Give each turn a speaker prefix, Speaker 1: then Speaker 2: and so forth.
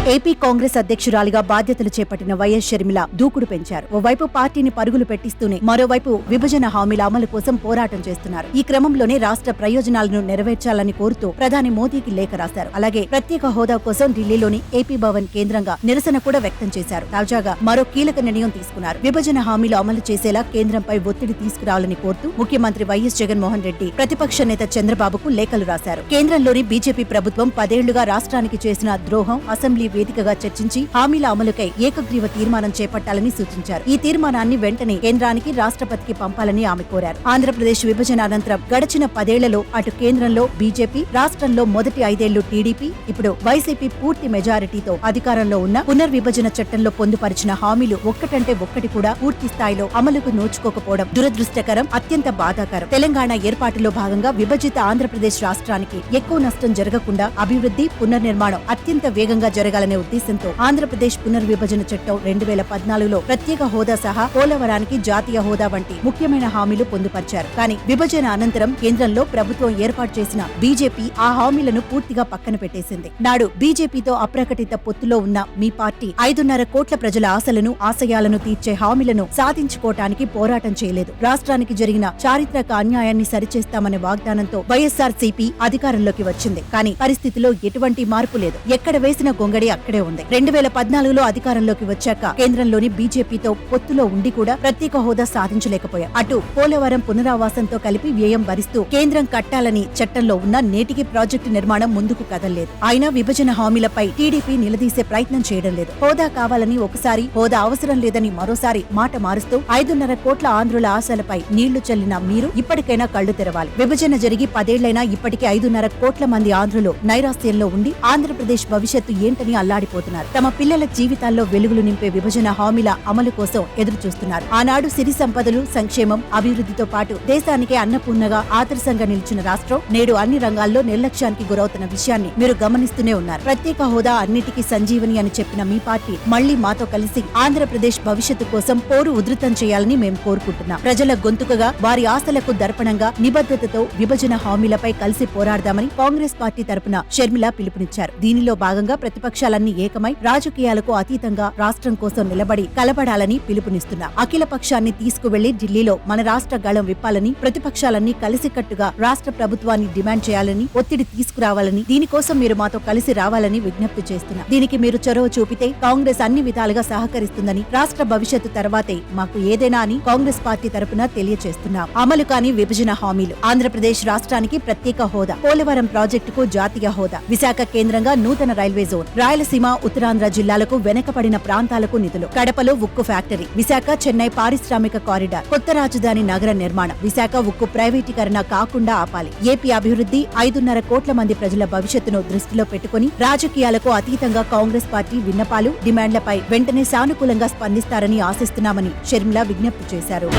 Speaker 1: AP Congress అధ్యక్షురాలిగా బాధ్యతలు చేపట్టిన YS Sharmila దూకుడు పెంచారు. ఓవైపు పార్టీని పరుగులు పెట్టిస్తూనే మరోవైపు విభజన హామీల అమలు కోసం పోరాటం చేస్తున్నారు. ఈ క్రమంలోనే రాష్ట్ర ప్రయోజనాలను నెరవేర్చాలని కోరుతూ ప్రధాని మోదీకి లేఖ రాశారు. అలాగే ప్రత్యేక హోదా కోసం ఢిల్లీలోని ఏపీ భవన్ కేంద్రంగా నిరసన కూడా వ్యక్తం చేశారు. తాజాగా మరో కీలక నిర్ణయం తీసుకున్నారు. విభజన హామీలు అమలు చేసేలా కేంద్రంపై ఒత్తిడి తీసుకురావాలని కోరుతూ ముఖ్యమంత్రి వైఎస్ జగన్మోహన్ రెడ్డి ప్రతిపక్ష నేత చంద్రబాబుకు లేఖలు రాశారు. కేంద్రంలోని బీజేపీ ప్రభుత్వం 10 ఏళ్లుగా రాష్ట్రానికి చేసిన ద్రోహం అసెంబ్లీ వేదికగా చర్చించి హామీల అమలుకై ఏకగ్రీవ తీర్మానం చేపట్టాలని సూచించారు. ఈ తీర్మానాన్ని వెంటనే కేంద్రానికి రాష్ట్రపతికి పంపాలని ఆమె కోరారు. ఆంధ్రప్రదేశ్ విభజన అనంతరం గడిచిన 10 ఏళ్లలో అటు కేంద్రంలో బీజేపీ, రాష్ట్రంలో మొదటి 5 ఏళ్లు టీడీపీ, ఇప్పుడు వైసీపీ పూర్తి మెజారిటీతో అధికారంలో ఉన్న పునర్విభజన చట్టంలో పొందుపరిచిన హామీలు ఒక్కటంటే ఒక్కటి కూడా పూర్తి స్థాయిలో అమలుకు నోచుకోకపోవడం దురదృష్టకరం, అత్యంత బాధాకరం. తెలంగాణ ఏర్పాటులో భాగంగా విభజిత ఆంధ్రప్రదేశ్ రాష్ట్రానికి ఎక్కువ నష్టం జరగకుండా అభివృద్ధి, పునర్నిర్మాణం అత్యంత వేగంగా జరగాలనే ఉద్దేశంతో ఆంధ్రప్రదేశ్ పునర్విభజన చట్టం 2014లో ప్రత్యేక హోదా సహా పోలవరానికి జాతీయ హోదా వంటి ముఖ్యమైన హామీలు పొందుపరిచారు. కానీ విభజన అనంతరం కేంద్రంలో ప్రభుత్వం ఏర్పాటు చేసిన బీజేపీ ఆ హామీలను పూర్తిగా పక్కన పెట్టేసింది. నాడు బీజేపీతో అప్రకటిత పొత్తులో ఉన్న మీ పార్టీ 5.5 కోట్ల ప్రజల ఆశలను, ఆశయాలను తీర్చే హామీలను సాధించుకోవటానికి పోరాటం చేయలేదు. రాష్ట్రానికి జరిగిన చారిత్రక అన్యాయాన్ని సరిచేస్తామనే వాగ్దానంతో వైఎస్ఆర్సీపీ అధికారంలోకి వచ్చింది. కానీ పరిస్థితిలో ఎటువంటి మార్పు లేదు. ఎక్కడ వేసిన గొంగడి అక్కడే ఉంది. 2014లో అధికారంలోకి వచ్చాక కేంద్రంలోని బీజేపీతో పొత్తులో ఉండి కూడా ప్రత్యేక హోదా సాధించలేకపోయారు. అటు పోలవరం పునరావాసంతో కలిపి వ్యయం భరిస్తూ కేంద్రం కట్టాలని చట్టంలో ఉన్న నేటికి ప్రాజెక్టు నిర్మాణం ముందుకు కదలలేదు. అయినా విభజన హామీలపై టీడీపీ నిలదీసే ప్రయత్నం చేయడం లేదు. హోదా కావాలని ఒకసారి, హోదా అవసరం లేదని మరోసారి మాట మారుస్తూ 5.5 కోట్ల ఆంధ్రుల ఆశలపై నీళ్లు చల్లిన మీరు ఇప్పటికైనా కళ్లు తెరవాలి. విభజన జరిగి 10 ఏళ్లైనా ఇప్పటికీ 5.5 కోట్ల మంది ఆంధ్రులు నైరాశ్యంలో ఉండి ఆంధ్రప్రదేశ్ భవిష్యత్తు ఏంటని అల్లాడిపోతున్నారు. తమ పిల్లల జీవితాల్లో వెలుగులు నింపే విభజన హామీల అమలు కోసం ఎదురు చూస్తున్నారు. ఆనాడు సిరి సంపదలు, సంక్షేమం, అభివృద్ధితో పాటు దేశానికే అన్నపూర్ణగా ఆదర్శంగా నిలిచిన రాష్ట్రం నేడు అన్ని రంగాల్లో నిర్లక్ష్యానికి గురవుతున్న విషయాన్ని మీరు గమనిస్తూనే ఉన్నారు. ప్రత్యేక హోదా అన్నిటికీ సంజీవని అని చెప్పిన మీ పార్టీ మళ్లీ మాతో కలిసి ఆంధ్రప్రదేశ్ భవిష్యత్తు కోసం పోరు ఉధృతం చేయాలని మేము కోరుకుంటున్నాం. ప్రజల గొంతుకగా, వారి ఆశలకు దర్పణంగా, నిబద్ధతతో విభజన హామీలపై కలిసి పోరాడదామని కాంగ్రెస్ పార్టీ తరపున షర్మిల పిలుపునిచ్చారు. దీనిలో భాగంగా ప్రతిపక్షాలన్నీ ఏకమై రాజకీయాలకు అతీతంగా రాష్ట్రం కోసం నిలబడి కలబడాలని పిలుపునిస్తున్నారు. అఖిల పక్షాన్ని తీసుకువెళ్లి ఢిల్లీలో మన రాష్ట్ర గళం విప్పాలని, ప్రతిపక్షాలన్నీ కలిసికట్టుగా రాష్ట్ర ప్రభుత్వాన్ని డిమాండ్ చేయాలని, ఒత్తిడి తీసుకురావాలని, దీనికోసం మీరు మాతో కలిసి రావాలని విజ్ఞప్తి చేస్తున్నారు. దీనికి మీరు చొరవ చూపితే కాంగ్రెస్ అన్ని విధాలుగా సహకరిస్తుందని, రాష్ట్ర భవిష్యత్తు తర్వాతే మాకు ఏదైనా అని కాంగ్రెస్ పార్టీ తరపున తెలియజేస్తున్నాం. అమలు కాని విభజన హామీలు: ఆంధ్రప్రదేశ్ రాష్ట్రానికి ప్రత్యేక హోదా, పోలవరం ప్రాజెక్టుకు జాతీయ హోదా, విశాఖ కేంద్రంగా నూతన రైల్వే జోన్, రాయలసీమ, ఉత్తరాంధ్ర జిల్లాలకు వెనకబడిన ప్రాంతాలకు నిధులు, కడపలో ఉక్కు ఫ్యాక్టరీ, విశాఖ చెన్నై పారిశ్రామిక కారిడార్, కొత్త రాజధాని నగర నిర్మాణం, విశాఖ ఉక్కు ప్రైవేటీకరణ కాకుండా ఆపాలి. ఏపీ అభివృద్ధి, 5.5 కోట్ల మంది ప్రజల భవిష్యత్తును దృష్టిలో పెట్టుకుని రాజకీయాలకు అతీతంగా కాంగ్రెస్ పార్టీ విన్నపాలు, డిమాండ్లపై వెంటనే సానుకూలంగా స్పందిస్తారని ఆశిస్తున్నామని షర్మిల విజ్ఞప్తి చేశారు.